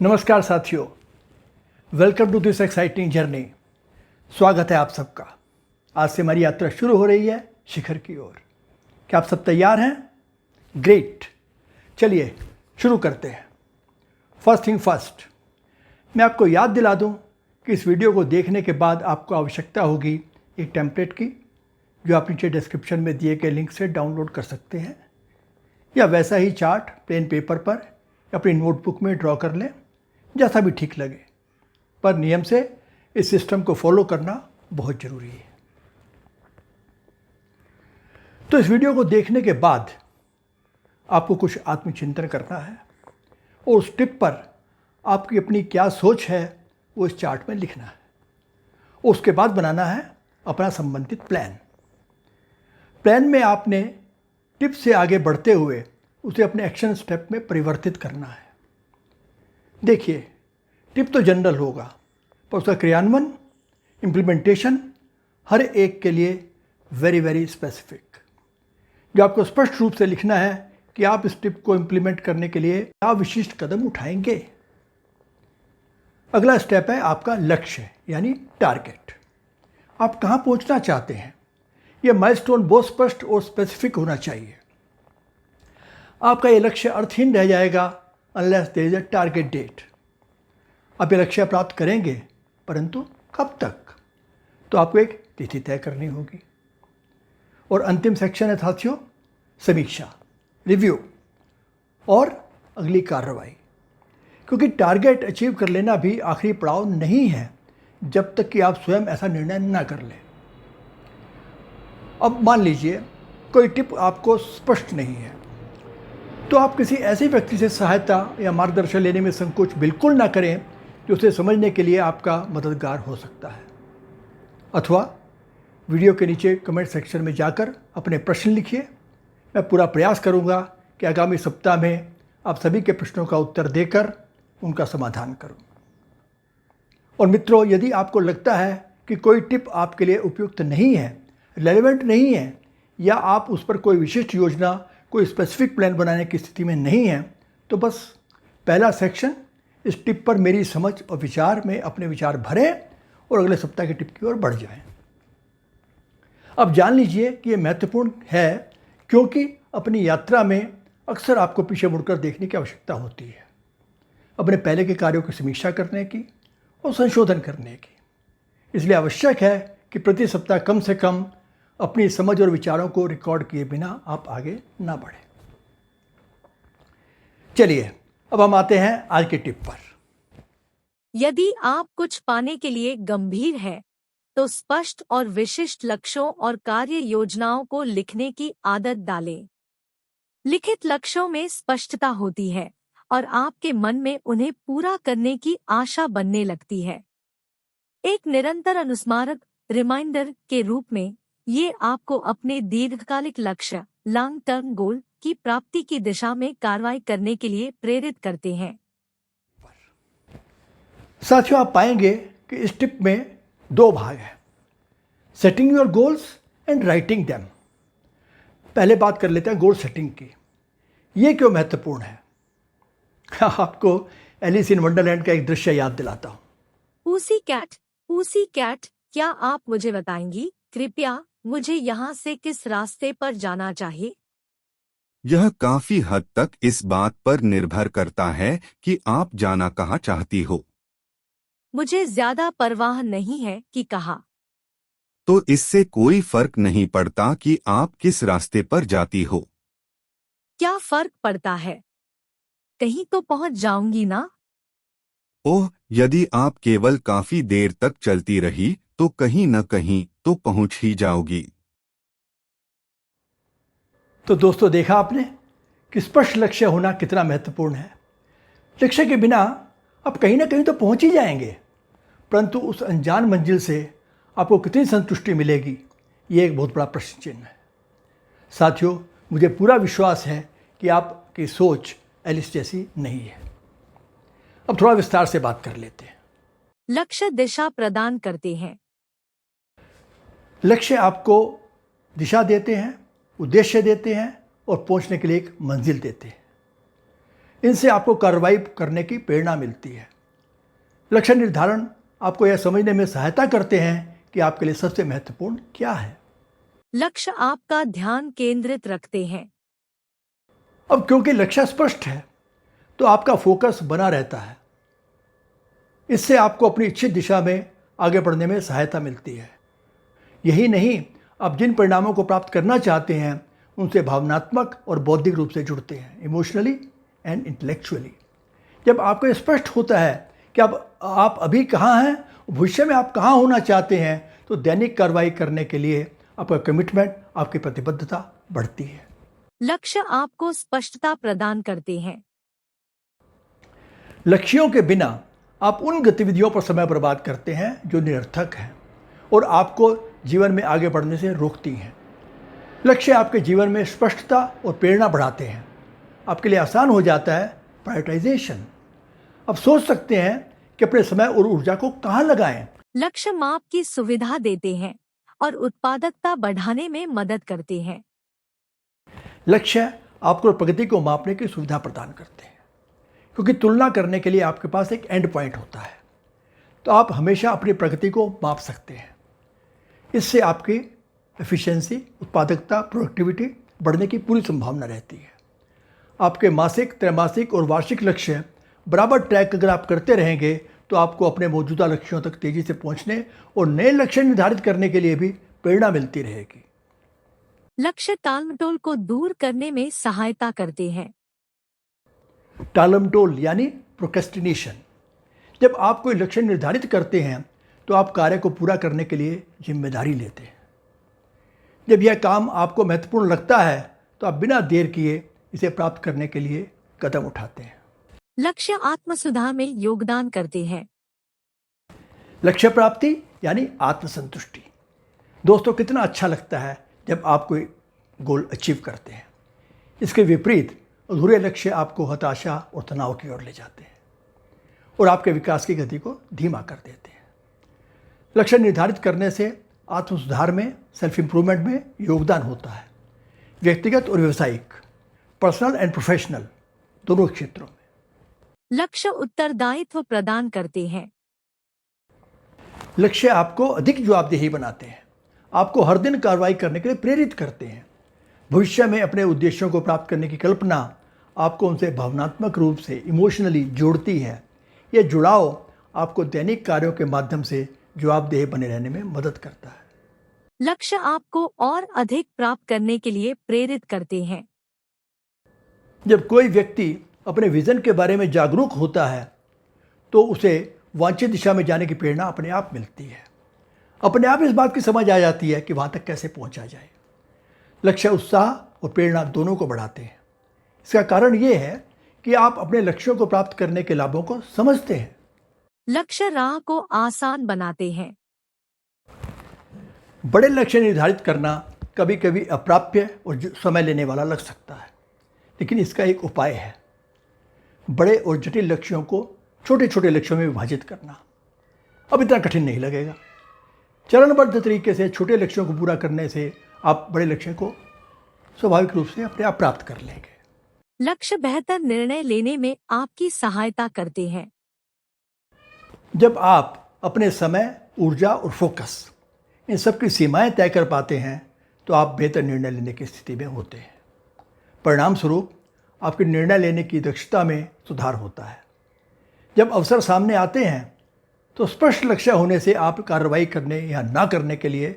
नमस्कार साथियों, welcome to this exciting journey. स्वागत है आप सबका। आज से हमारी यात्रा शुरू हो रही है शिखर की ओर। क्या आप सब तैयार हैं? ग्रेट। चलिए शुरू करते हैं। फर्स्ट थिंग फर्स्ट, मैं आपको याद दिला दूं कि इस वीडियो को देखने के बाद आपको आवश्यकता होगी एक टेम्पलेट की, जो आप नीचे डिस्क्रिप्शन में दिए गए लिंक से डाउनलोड कर सकते हैं, या वैसा ही चार्ट प्लेन पेपर पर अपनी नोटबुक में ड्रॉ कर लें, जैसा भी ठीक लगे। पर नियम से इस सिस्टम को फॉलो करना बहुत ज़रूरी है। तो इस वीडियो को देखने के बाद आपको कुछ आत्मचिंतन करना है और उस टिप पर आपकी अपनी क्या सोच है वो इस चार्ट में लिखना है। उसके बाद बनाना है अपना संबंधित प्लान। प्लान में आपने टिप से आगे बढ़ते हुए उसे अपने एक्शन स्टेप में परिवर्तित करना है। देखिए, टिप तो जनरल होगा, पर उसका क्रियान्वयन, इम्प्लीमेंटेशन हर एक के लिए वेरी स्पेसिफिक। जो आपको स्पष्ट रूप से लिखना है कि आप इस टिप को इम्प्लीमेंट करने के लिए क्या विशिष्ट कदम उठाएंगे। अगला स्टेप है आपका लक्ष्य यानी टारगेट। आप कहाँ पहुँचना चाहते हैं, यह माइलस्टोन बहुत स्पष्ट और स्पेसिफिक होना चाहिए। आपका यह लक्ष्य अर्थहीन रह जाएगा unless there is a target date. आप ये लक्ष्य प्राप्त करेंगे, परंतु कब तक? तो आपको एक तिथि तय करनी होगी। और अंतिम सेक्शन है साथियों, समीक्षा, रिव्यू और अगली कार्रवाई। क्योंकि टारगेट अचीव कर लेना भी आखिरी पड़ाव नहीं है, जब तक कि आप स्वयं ऐसा निर्णय ना कर लें। अब मान लीजिए कोई टिप आपको स्पष्ट नहीं है, तो आप किसी ऐसे व्यक्ति से सहायता या मार्गदर्शन लेने में संकोच बिल्कुल ना करें जो उसे समझने के लिए आपका मददगार हो सकता है। अथवा वीडियो के नीचे कमेंट सेक्शन में जाकर अपने प्रश्न लिखिए। मैं पूरा प्रयास करूंगा कि आगामी सप्ताह में आप सभी के प्रश्नों का उत्तर देकर उनका समाधान करूं। और मित्रों, यदि आपको लगता है कि कोई टिप आपके लिए उपयुक्त नहीं है, रेलेवेंट नहीं है, या आप उस पर कोई विशिष्ट योजना, कोई स्पेसिफिक प्लान बनाने की स्थिति में नहीं है, तो बस पहला सेक्शन, इस टिप पर मेरी समझ और विचार में अपने विचार भरें और अगले सप्ताह की टिप की ओर बढ़ जाएं। अब जान लीजिए कि यह महत्वपूर्ण है, क्योंकि अपनी यात्रा में अक्सर आपको पीछे मुड़कर देखने की आवश्यकता होती है, अपने पहले के कार्यों की समीक्षा करने की और संशोधन करने की। इसलिए आवश्यक है कि प्रति सप्ताह कम से कम अपनी समझ और विचारों को रिकॉर्ड किए बिना आप आगे ना बढ़ें। चलिए अब हम आते हैं आज की टिप पर। यदि आप कुछ पाने के लिए गंभीर हैं, तो स्पष्ट और विशिष्ट लक्ष्यों और कार्य योजनाओं को लिखने की आदत डालें। लिखित लक्ष्यों में स्पष्टता होती है और आपके मन में उन्हें पूरा करने की आशा बनने लगती है। एक निरंतर अनुस्मारक रिमाइंडर के रूप में ये आपको अपने दीर्घकालिक लक्ष्य लॉन्ग टर्म गोल की प्राप्ति की दिशा में कार्रवाई करने के लिए प्रेरित करते हैं। साथियों, आप पाएंगे कि इस टिप में दो भाग हैं, setting your goals and writing them. पहले बात कर लेते हैं गोल सेटिंग की। ये क्यों महत्वपूर्ण है? आपको एलिस इन वंडरलैंड का एक दृश्य याद दिलाता हूँ। पूसी कैट, क्या आप मुझे बताएंगी कृपया मुझे यहाँ से किस रास्ते पर जाना चाहिए? यह काफी हद तक इस बात पर निर्भर करता है कि आप जाना कहाँ चाहती हो। मुझे ज्यादा परवाह नहीं है कि कहाँ। तो इससे कोई फर्क नहीं पड़ता कि आप किस रास्ते पर जाती हो। क्या फर्क पड़ता है? कहीं तो पहुँच जाऊंगी ना? ओह, यदि आप केवल काफी देर तक चलती रही तो कहीं न कहीं तो पहुंच ही जाओगी। तो दोस्तों, देखा आपने कि स्पष्ट लक्ष्य होना कितना महत्वपूर्ण है। लक्ष्य के बिना आप कहीं ना कहीं तो पहुंच ही जाएंगे, परंतु उस अनजान मंजिल से आपको कितनी संतुष्टि मिलेगी, ये एक बहुत बड़ा प्रश्न चिन्ह है। साथियों, मुझे पूरा विश्वास है कि आपकी सोच एलिस जैसी नहीं है। अब थोड़ा विस्तार से बात कर लेते हैं। लक्ष्य दिशा प्रदान करते हैं। लक्ष्य आपको दिशा देते हैं, उद्देश्य देते हैं और पहुंचने के लिए एक मंजिल देते हैं। इनसे आपको कार्रवाई करने की प्रेरणा मिलती है। लक्ष्य निर्धारण आपको यह समझने में सहायता करते हैं कि आपके लिए सबसे महत्वपूर्ण क्या है। लक्ष्य आपका ध्यान केंद्रित रखते हैं। अब क्योंकि लक्ष्य स्पष्ट है तो आपका फोकस बना रहता है। इससे आपको अपनी इच्छित दिशा में आगे बढ़ने में सहायता मिलती है। यही नहीं, आप जिन परिणामों को प्राप्त करना चाहते हैं उनसे भावनात्मक और बौद्धिक रूप से जुड़ते हैं, इमोशनली एंड इंटेलेक्चुअली। जब आपको स्पष्ट होता है कि आप अभी कहाँ हैं, भविष्य में आप कहाँ होना चाहते हैं, तो दैनिक कार्रवाई करने के लिए आपका कमिटमेंट, आपकी प्रतिबद्धता बढ़ती है। लक्ष्य आपको स्पष्टता प्रदान करते हैं। लक्ष्यों के बिना आप उन गतिविधियों पर समय बर्बाद करते हैं जो निरर्थक हैं और आपको जीवन में आगे बढ़ने से रोकती हैं। लक्ष्य आपके जीवन में स्पष्टता और प्रेरणा बढ़ाते हैं। आपके लिए आसान हो जाता है प्रायोरिटाइजेशन। आप सोच सकते हैं कि अपने समय और ऊर्जा को कहाँ लगाएं। लक्ष्य माप की सुविधा देते हैं और उत्पादकता बढ़ाने में मदद करते हैं। लक्ष्य आपको प्रगति को मापने की सुविधा प्रदान करते हैं, क्योंकि तुलना करने के लिए आपके पास एक एंड पॉइंट होता है, तो आप हमेशा अपनी प्रगति को माप सकते हैं। इससे आपकी एफिशिएंसी, उत्पादकता, प्रोडक्टिविटी बढ़ने की पूरी संभावना रहती है। आपके मासिक, त्रैमासिक और वार्षिक लक्ष्य बराबर ट्रैक अगर आप करते रहेंगे तो आपको अपने मौजूदा लक्ष्यों तक तेजी से पहुंचने और नए लक्ष्य निर्धारित करने के लिए भी प्रेरणा मिलती रहेगी। लक्ष्य टालमटोल को दूर करने में सहायता करते हैं। टालमटोल यानी प्रोक्रेस्टिनेशन। जब आप कोई लक्ष्य निर्धारित करते हैं तो आप कार्य को पूरा करने के लिए जिम्मेदारी लेते हैं। जब यह काम आपको महत्वपूर्ण लगता है तो आप बिना देर किए इसे प्राप्त करने के लिए कदम उठाते हैं। लक्ष्य आत्मसुधार में योगदान करते हैं। लक्ष्य प्राप्ति यानी आत्मसंतुष्टि। दोस्तों, कितना अच्छा लगता है जब आप कोई गोल अचीव करते हैं। इसके विपरीत अधूरे लक्ष्य आपको हताशा और तनाव की ओर ले जाते हैं और आपके विकास की गति को धीमा कर देते हैं। लक्ष्य निर्धारित करने से आत्मसुधार में, सेल्फ इंप्रूवमेंट में योगदान होता है, व्यक्तिगत और व्यावसायिक, पर्सनल एंड प्रोफेशनल दोनों क्षेत्रों में। लक्ष्य उत्तरदायित्व प्रदान करते हैं। लक्ष्य आपको अधिक जवाबदेही बनाते हैं, आपको हर दिन कार्रवाई करने के लिए प्रेरित करते हैं। भविष्य में अपने उद्देश्यों को प्राप्त करने की कल्पना आपको उनसे भावनात्मक रूप से, इमोशनली जोड़ती है। यह जुड़ाव आपको दैनिक कार्यों के माध्यम से जवाबदेह बने रहने में मदद करता है। लक्ष्य आपको और अधिक प्राप्त करने के लिए प्रेरित करते हैं। जब कोई व्यक्ति अपने विजन के बारे में जागरूक होता है तो उसे वांछित दिशा में जाने की प्रेरणा अपने आप मिलती है। अपने आप इस बात की समझ आ जाती है कि वहाँ तक कैसे पहुँचा जाए। लक्ष्य उत्साह और प्रेरणा दोनों को बढ़ाते हैं। इसका कारण ये है कि आप अपने लक्ष्यों को प्राप्त करने के लाभों को समझते हैं। लक्ष्य राह को आसान बनाते हैं। बड़े लक्ष्य निर्धारित करना कभी कभी अप्राप्य और समय लेने वाला लग सकता है, लेकिन इसका एक उपाय है। बड़े और जटिल लक्ष्यों को छोटे छोटे लक्ष्यों में विभाजित करना। अब इतना कठिन नहीं लगेगा। चरणबद्ध तरीके से छोटे लक्ष्यों को पूरा करने से आप बड़े लक्ष्य को स्वाभाविक रूप से अपने आप प्राप्त कर लेंगे। लक्ष्य बेहतर निर्णय लेने में आपकी सहायता करते हैं। जब आप अपने समय, ऊर्जा और फोकस इन सब की सीमाएं तय कर पाते हैं तो आप बेहतर निर्णय लेने की स्थिति में होते हैं। परिणाम स्वरूप आपके निर्णय लेने की दक्षता में सुधार होता है। जब अवसर सामने आते हैं तो स्पष्ट लक्ष्य होने से आप कार्रवाई करने या ना करने के लिए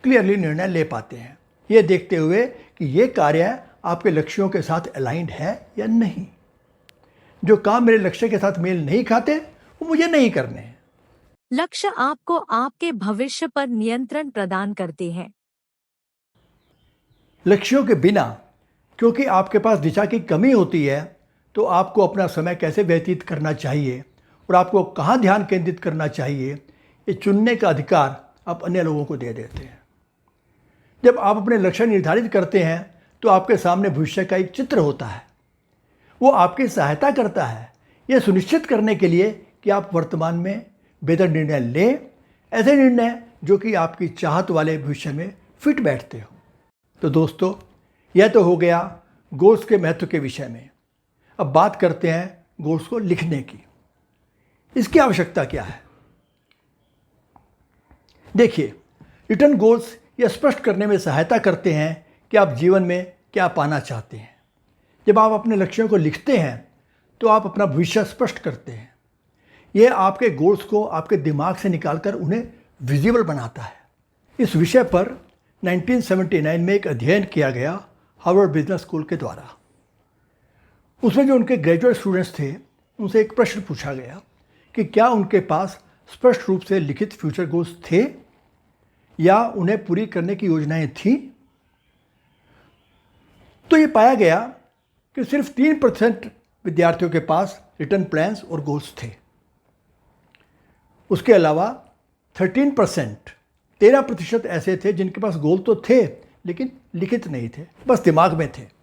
क्लियरली निर्णय ले पाते हैं, ये देखते हुए कि ये कार्य आपके लक्ष्यों के साथ अलाइंड है या नहीं। जो काम मेरे लक्ष्य के साथ मेल नहीं खाते वो मुझे नहीं करने हैं। लक्ष्य आपको आपके भविष्य पर नियंत्रण प्रदान करते हैं। लक्ष्यों के बिना, क्योंकि आपके पास दिशा की कमी होती है, तो आपको अपना समय कैसे व्यतीत करना चाहिए और आपको कहाँ ध्यान केंद्रित करना चाहिए, ये चुनने का अधिकार आप अन्य लोगों को दे देते हैं। जब आप अपने लक्ष्य निर्धारित करते हैं तो आपके सामने भविष्य का एक चित्र होता है। वो आपकी सहायता करता है यह सुनिश्चित करने के लिए कि आप वर्तमान में बेहतर निर्णय लें, ऐसे निर्णय जो कि आपकी चाहत वाले भविष्य में फिट बैठते हो। तो दोस्तों, यह तो हो गया गोल्स के महत्व के विषय में। अब बात करते हैं गोल्स को लिखने की। इसकी आवश्यकता क्या है? देखिए, रिटन गोल्स यह स्पष्ट करने में सहायता करते हैं कि आप जीवन में क्या पाना चाहते हैं। जब आप अपने लक्ष्यों को लिखते हैं तो आप अपना भविष्य स्पष्ट करते हैं। यह आपके गोल्स को आपके दिमाग से निकालकर उन्हें विजिबल बनाता है। इस विषय पर 1979 में एक अध्ययन किया गया हार्वर्ड बिजनेस स्कूल के द्वारा। उसमें जो उनके ग्रेजुएट स्टूडेंट्स थे उनसे एक प्रश्न पूछा गया कि क्या उनके पास स्पष्ट रूप से लिखित फ्यूचर गोल्स थे या उन्हें पूरी करने की योजनाएं थीं। तो ये पाया गया कि सिर्फ 3% विद्यार्थियों के पास रिटन प्लान्स और गोल्स थे। उसके अलावा 13% ऐसे थे जिनके पास गोल तो थे लेकिन लिखित नहीं थे, बस दिमाग में थे।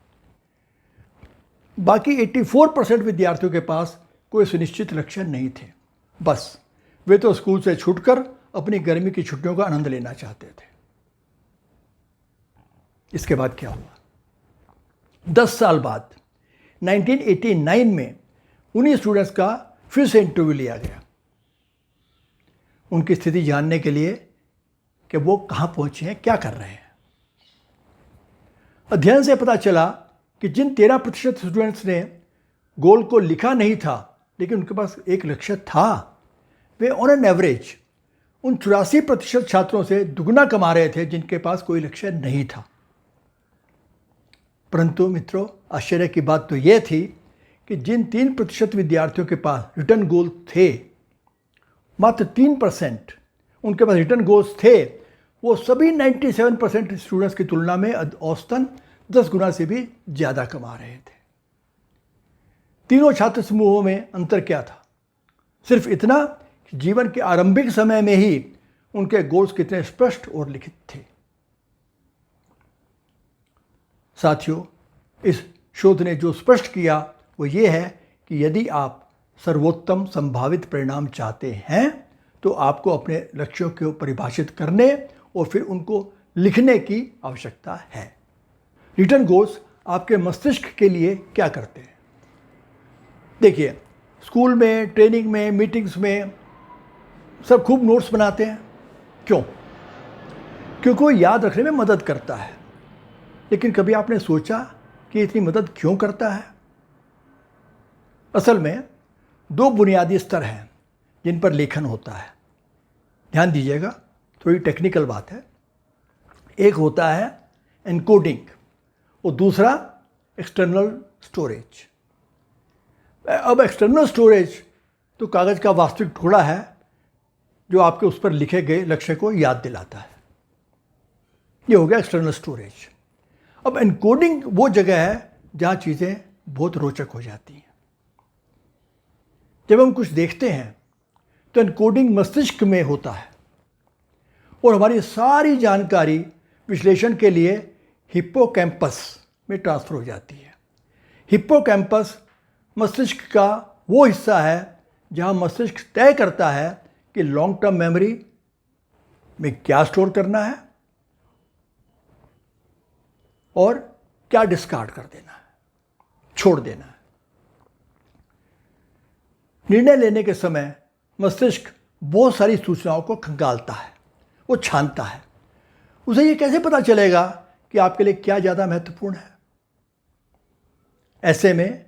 बाकी 84% विद्यार्थियों के पास कोई सुनिश्चित लक्ष्य नहीं थे, बस वे तो स्कूल से छूटकर अपनी गर्मी की छुट्टियों का आनंद लेना चाहते थे। इसके बाद क्या हुआ? 10 साल बाद 1989 में उन्हीं स्टूडेंट्स का फिर से इंटरव्यू लिया गया उनकी स्थिति जानने के लिए कि वो कहाँ पहुँचे हैं, क्या कर रहे हैं। अध्ययन से पता चला कि जिन 13% स्टूडेंट्स ने गोल को लिखा नहीं था लेकिन उनके पास एक लक्ष्य था, वे ऑन एन एवरेज उन 84% छात्रों से दुगना कमा रहे थे जिनके पास कोई लक्ष्य नहीं था। परंतु मित्रों, आश्चर्य की बात तो यह थी कि जिन 3% विद्यार्थियों के पास रिटन गोल थे, मात्र 3% उनके पास रिटन गोल्स थे, वो सभी 97% स्टूडेंट्स की तुलना में औसतन 10 गुना से भी ज़्यादा कमा रहे थे। तीनों छात्र समूहों में अंतर क्या था? सिर्फ इतना कि जीवन के आरंभिक समय में ही उनके गोल्स कितने स्पष्ट और लिखित थे। साथियों, इस शोध ने जो स्पष्ट किया वो ये है कि यदि आप सर्वोत्तम संभावित परिणाम चाहते हैं तो आपको अपने लक्ष्यों को परिभाषित करने और फिर उनको लिखने की आवश्यकता है। रिटन गोल्स आपके मस्तिष्क के लिए क्या करते हैं? देखिए, स्कूल में, ट्रेनिंग में, मीटिंग्स में सब खूब नोट्स बनाते हैं। क्यों? क्योंकि वो याद रखने में मदद करता है। लेकिन कभी आपने सोचा कि इतनी मदद क्यों करता है? असल में 2 बुनियादी स्तर हैं जिन पर लेखन होता है। ध्यान दीजिएगा, थोड़ी टेक्निकल बात है। एक होता है एनकोडिंग और दूसरा एक्सटर्नल स्टोरेज। अब एक्सटर्नल स्टोरेज तो कागज़ का वास्तविक टुकड़ा है जो आपके उस पर लिखे गए लक्ष्य को याद दिलाता है। ये हो गया एक्सटर्नल स्टोरेज। अब एनकोडिंग वो जगह है जहाँ चीज़ें बहुत रोचक हो जाती हैं। जब हम कुछ देखते हैं तो एनकोडिंग मस्तिष्क में होता है और हमारी सारी जानकारी विश्लेषण के लिए हिप्पोकैम्पस में ट्रांसफ़र हो जाती है। हिप्पोकैम्पस मस्तिष्क का वो हिस्सा है जहाँ मस्तिष्क तय करता है कि लॉन्ग टर्म मेमोरी में क्या स्टोर करना है और क्या डिस्कार्ड कर देना है, छोड़ देना है। निर्णय लेने के समय मस्तिष्क बहुत सारी सूचनाओं को खंगालता है, वो छानता है। उसे ये कैसे पता चलेगा कि आपके लिए क्या ज़्यादा महत्वपूर्ण है? ऐसे में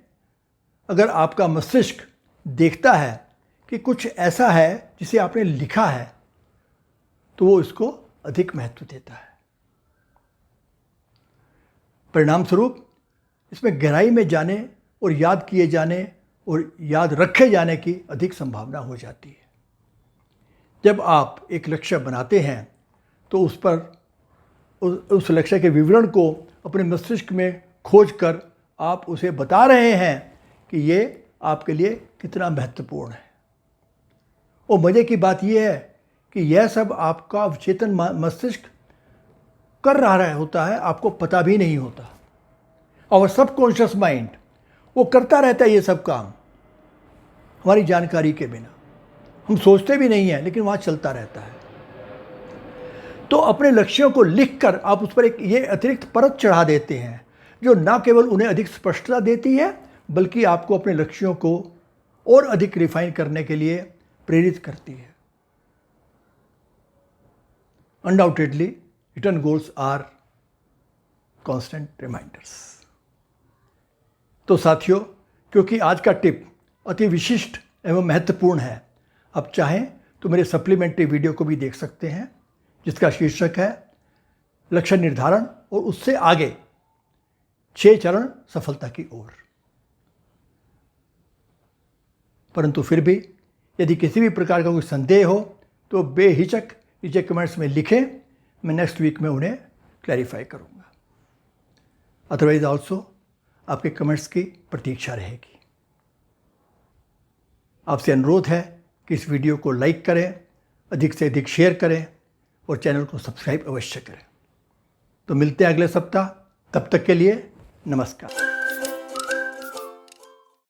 अगर आपका मस्तिष्क देखता है कि कुछ ऐसा है जिसे आपने लिखा है तो वो इसको अधिक महत्व देता है। परिणाम स्वरूप इसमें गहराई में जाने और याद किए जाने और याद रखे जाने की अधिक संभावना हो जाती है। जब आप एक लक्ष्य बनाते हैं तो उस लक्ष्य के विवरण को अपने मस्तिष्क में खोज कर आप उसे बता रहे हैं कि ये आपके लिए कितना महत्वपूर्ण है। और मज़े की बात यह है कि यह सब आपका अवचेतन मस्तिष्क कर रहा होता है, आपको पता भी नहीं होता। और सबकॉन्शियस माइंड वो करता रहता है ये सब काम हमारी जानकारी के बिना। हम सोचते भी नहीं हैं लेकिन वहाँ चलता रहता है। तो अपने लक्ष्यों को लिखकर आप उस पर एक ये अतिरिक्त परत चढ़ा देते हैं जो न केवल उन्हें अधिक स्पष्टता देती है बल्कि आपको अपने लक्ष्यों को और अधिक रिफाइन करने के लिए प्रेरित करती है। Undoubtedly return goals are constant reminders. तो साथियों, क्योंकि आज का टिप अति विशिष्ट एवं महत्वपूर्ण है, आप चाहें तो मेरे सप्लीमेंट्री वीडियो को भी देख सकते हैं, जिसका शीर्षक है लक्ष्य निर्धारण और उससे आगे 6 चरण सफलता की ओर। परंतु फिर भी यदि किसी भी प्रकार का कोई संदेह हो तो बेहिचक नीचे कमेंट्स में लिखें, मैं नेक्स्ट वीक में उन्हें क्लैरिफाई करूंगा। अदरवाइज ऑल्सो आपके कमेंट्स की प्रतीक्षा रहेगी। आपसे अनुरोध है कि इस वीडियो को लाइक करें, अधिक से अधिक शेयर करें और चैनल को सब्सक्राइब अवश्य करें। तो मिलते हैं अगले सप्ताह, तब तक के लिए नमस्कार।